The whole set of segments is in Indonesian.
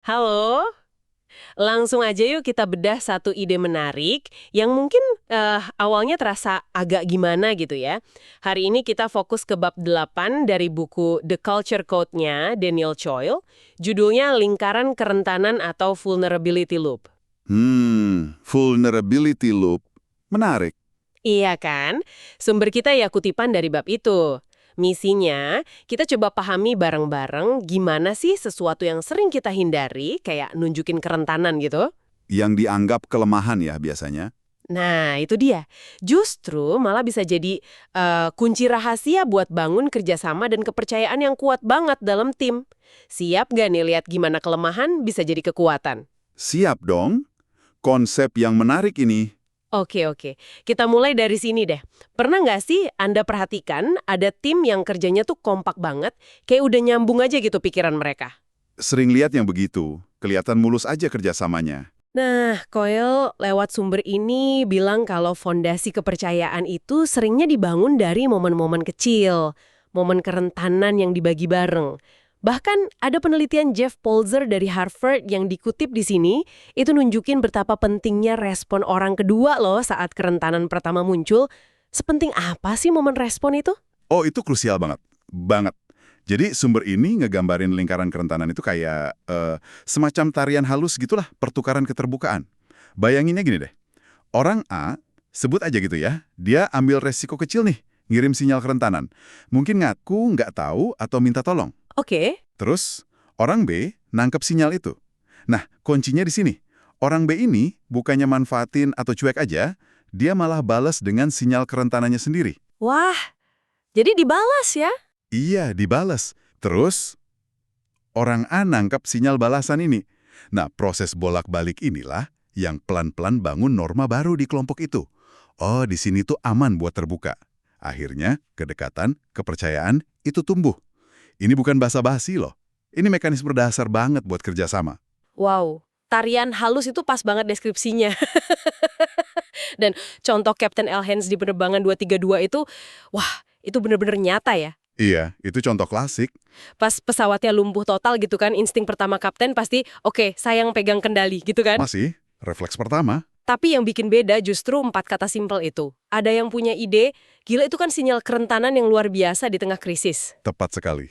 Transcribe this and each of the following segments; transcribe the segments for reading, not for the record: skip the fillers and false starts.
Halo, langsung aja yuk kita bedah satu ide menarik yang mungkin awalnya terasa agak gimana gitu ya. Hari ini kita fokus ke bab 8 dari buku The Culture Code-nya Daniel Coyle, judulnya Lingkaran Kerentanan atau Vulnerability Loop. Vulnerability loop. Menarik. Iya kan? Sumber kita ya kutipan dari bab itu. Misinya, kita coba pahami bareng-bareng gimana sih sesuatu yang sering kita hindari, kayak nunjukin kerentanan gitu. Yang dianggap kelemahan ya biasanya. Nah, itu dia. Justru malah bisa jadi kunci rahasia buat bangun kerjasama dan kepercayaan yang kuat banget dalam tim. Siap gak nih lihat gimana kelemahan bisa jadi kekuatan? Siap dong. Konsep yang menarik ini. Oke. Kita mulai dari sini deh. Pernah nggak sih Anda perhatikan ada tim yang kerjanya tuh kompak banget, kayak udah nyambung aja gitu pikiran mereka? Sering lihat yang begitu. Kelihatan mulus aja kerjasamanya. Nah, Coyle lewat sumber ini bilang kalau fondasi kepercayaan itu seringnya dibangun dari momen-momen kecil, momen kerentanan yang dibagi bareng. Bahkan ada penelitian Jeff Polzer dari Harvard yang dikutip di sini, itu nunjukin betapa pentingnya respon orang kedua loh saat kerentanan pertama muncul. Sepenting apa sih momen respon itu? Oh, itu krusial banget. Banget. Jadi sumber ini ngegambarin lingkaran kerentanan itu kayak semacam tarian halus gitulah, pertukaran keterbukaan. Bayanginnya gini deh. Orang A, sebut aja gitu ya, dia ambil resiko kecil nih, ngirim sinyal kerentanan. Mungkin ngaku, nggak tahu, atau minta tolong. Oke. Terus, orang B nangkep sinyal itu. Nah, kuncinya di sini. Orang B ini bukannya manfaatin atau cuek aja, dia malah balas dengan sinyal kerentanannya sendiri. Wah, jadi dibalas ya? Iya, dibalas. Terus, orang A nangkep sinyal balasan ini. Nah, proses bolak-balik inilah yang pelan-pelan bangun norma baru di kelompok itu. Oh, di sini tuh aman buat terbuka. Akhirnya, kedekatan, kepercayaan, itu tumbuh. Ini bukan basa-basi loh. Ini mekanisme dasar banget buat kerjasama. Wow, tarian halus itu pas banget deskripsinya. Dan contoh Captain L. Hens di penerbangan 232 itu, wah, itu bener-bener nyata ya. Iya, itu contoh klasik. Pas pesawatnya lumpuh total gitu kan, insting pertama kapten pasti, oke, saya yang pegang kendali gitu kan. Masih, refleks pertama. Tapi yang bikin beda justru 4 kata simpel itu. Ada yang punya ide, gila itu kan sinyal kerentanan yang luar biasa di tengah krisis. Tepat sekali.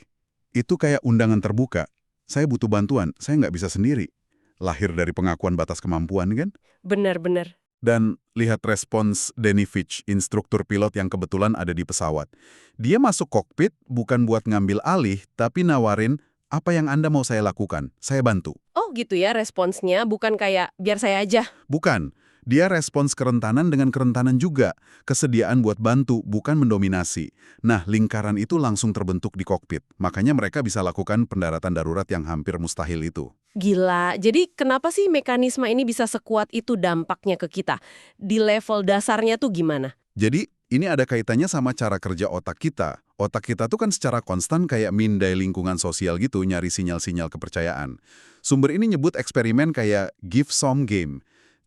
Itu kayak undangan terbuka. Saya butuh bantuan, saya nggak bisa sendiri. Lahir dari pengakuan batas kemampuan kan? Bener-bener. Dan lihat respons Danny Fitch, instruktur pilot yang kebetulan ada di pesawat. Dia masuk kokpit bukan buat ngambil alih, tapi nawarin, apa yang Anda mau saya lakukan? Saya bantu. Oh gitu ya responsnya, bukan kayak biar saya aja. Bukan. Dia respons kerentanan dengan kerentanan juga. Kesediaan buat bantu, bukan mendominasi. Nah, lingkaran itu langsung terbentuk di kokpit. Makanya mereka bisa lakukan pendaratan darurat yang hampir mustahil itu. Gila, jadi kenapa sih mekanisme ini bisa sekuat itu dampaknya ke kita? Di level dasarnya tuh gimana? Jadi, ini ada kaitannya sama cara kerja otak kita. Otak kita tuh kan secara konstan kayak mindai lingkungan sosial gitu, nyari sinyal-sinyal kepercayaan. Sumber ini nyebut eksperimen kayak give some game.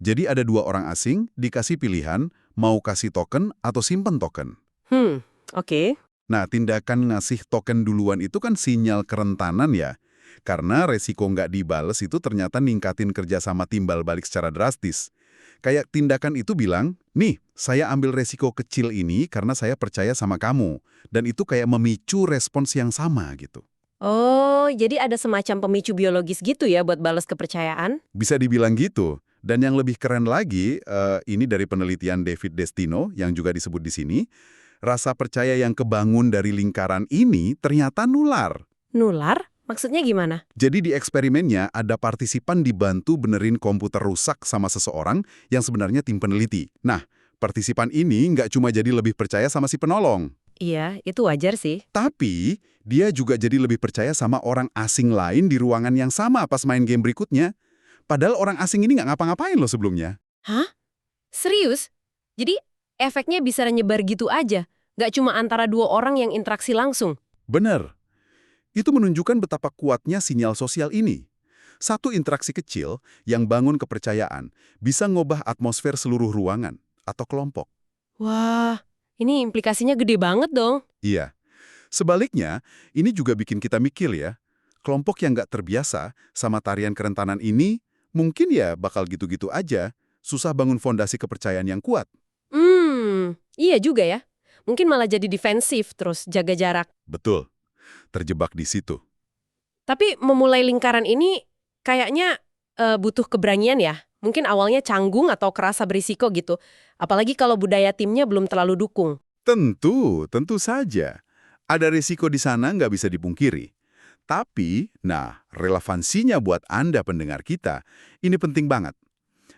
Jadi ada dua orang asing, dikasih pilihan, mau kasih token atau simpen token. Oke. Nah, tindakan ngasih token duluan itu kan sinyal kerentanan ya. Karena resiko nggak dibales itu ternyata ningkatin kerjasama timbal balik secara drastis. Kayak tindakan itu bilang, nih, saya ambil resiko kecil ini karena saya percaya sama kamu. Dan itu kayak memicu respons yang sama gitu. Oh, jadi ada semacam pemicu biologis gitu ya buat balas kepercayaan? Bisa dibilang gitu. Dan yang lebih keren lagi, ini dari penelitian David Destino yang juga disebut di sini, rasa percaya yang kebangun dari lingkaran ini ternyata nular. Nular? Maksudnya gimana? Jadi di eksperimennya ada partisipan dibantu benerin komputer rusak sama seseorang yang sebenarnya tim peneliti. Nah, partisipan ini nggak cuma jadi lebih percaya sama si penolong, Iya, itu wajar sih. tapi dia juga jadi lebih percaya sama orang asing lain di ruangan yang sama pas main game berikutnya. Padahal orang asing ini nggak ngapa-ngapain loh sebelumnya. Hah? Serius? Jadi efeknya bisa nyebar gitu aja? Nggak cuma antara dua orang yang interaksi langsung? Bener. Itu menunjukkan betapa kuatnya sinyal sosial ini. Satu interaksi kecil yang bangun kepercayaan bisa ngubah atmosfer seluruh ruangan atau kelompok. Wah, ini implikasinya gede banget dong. Iya. Sebaliknya, ini juga bikin kita mikir ya, Kelompok yang nggak terbiasa sama tarian kerentanan ini, mungkin ya bakal gitu-gitu aja, susah bangun fondasi kepercayaan yang kuat. Iya juga ya. Mungkin malah jadi defensif terus jaga jarak. Betul, terjebak di situ. Tapi memulai lingkaran ini kayaknya butuh keberanian ya. Mungkin awalnya canggung atau kerasa berisiko gitu. Apalagi kalau budaya timnya belum terlalu dukung. Tentu saja. Ada risiko di sana nggak bisa dipungkiri. Tapi, relevansinya buat Anda pendengar kita, ini penting banget.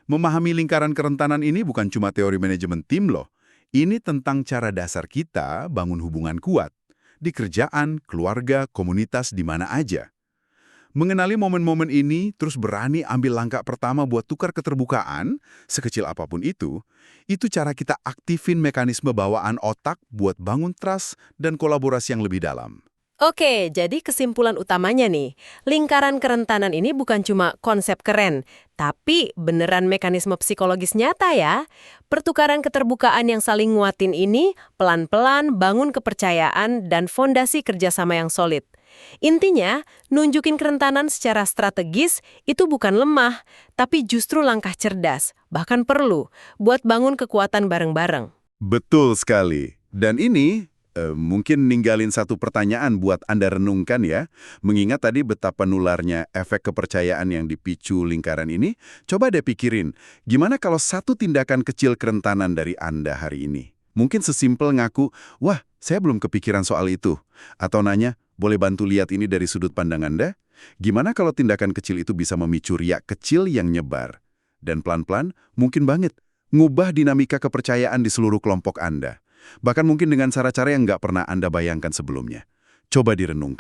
Memahami lingkaran kerentanan ini bukan cuma teori manajemen tim loh. Ini tentang cara dasar kita bangun hubungan kuat. Di kerjaan, keluarga, komunitas, di mana aja. Mengenali momen-momen ini, terus berani ambil langkah pertama buat tukar keterbukaan, sekecil apapun itu cara kita aktifin mekanisme bawaan otak buat bangun trust dan kolaborasi yang lebih dalam. Oke, jadi kesimpulan utamanya nih, lingkaran kerentanan ini bukan cuma konsep keren, tapi beneran mekanisme psikologis nyata ya. Pertukaran keterbukaan yang saling nguatin ini pelan-pelan bangun kepercayaan dan fondasi kerjasama yang solid. Intinya, nunjukin kerentanan secara strategis itu bukan lemah, tapi justru langkah cerdas, bahkan perlu, buat bangun kekuatan bareng-bareng. Betul sekali. Dan ini mungkin ninggalin satu pertanyaan buat Anda renungkan ya. Mengingat tadi betapa nularnya efek kepercayaan yang dipicu lingkaran ini, coba deh pikirin, gimana kalau satu tindakan kecil kerentanan dari Anda hari ini? Mungkin sesimpel ngaku, wah, saya belum kepikiran soal itu. Atau nanya, boleh bantu lihat ini dari sudut pandang Anda? Gimana kalau tindakan kecil itu bisa memicu riak kecil yang nyebar? Dan pelan-pelan, mungkin banget, ngubah dinamika kepercayaan di seluruh kelompok Anda. Bahkan mungkin dengan cara-cara yang nggak pernah Anda bayangkan sebelumnya. Coba direnungkan.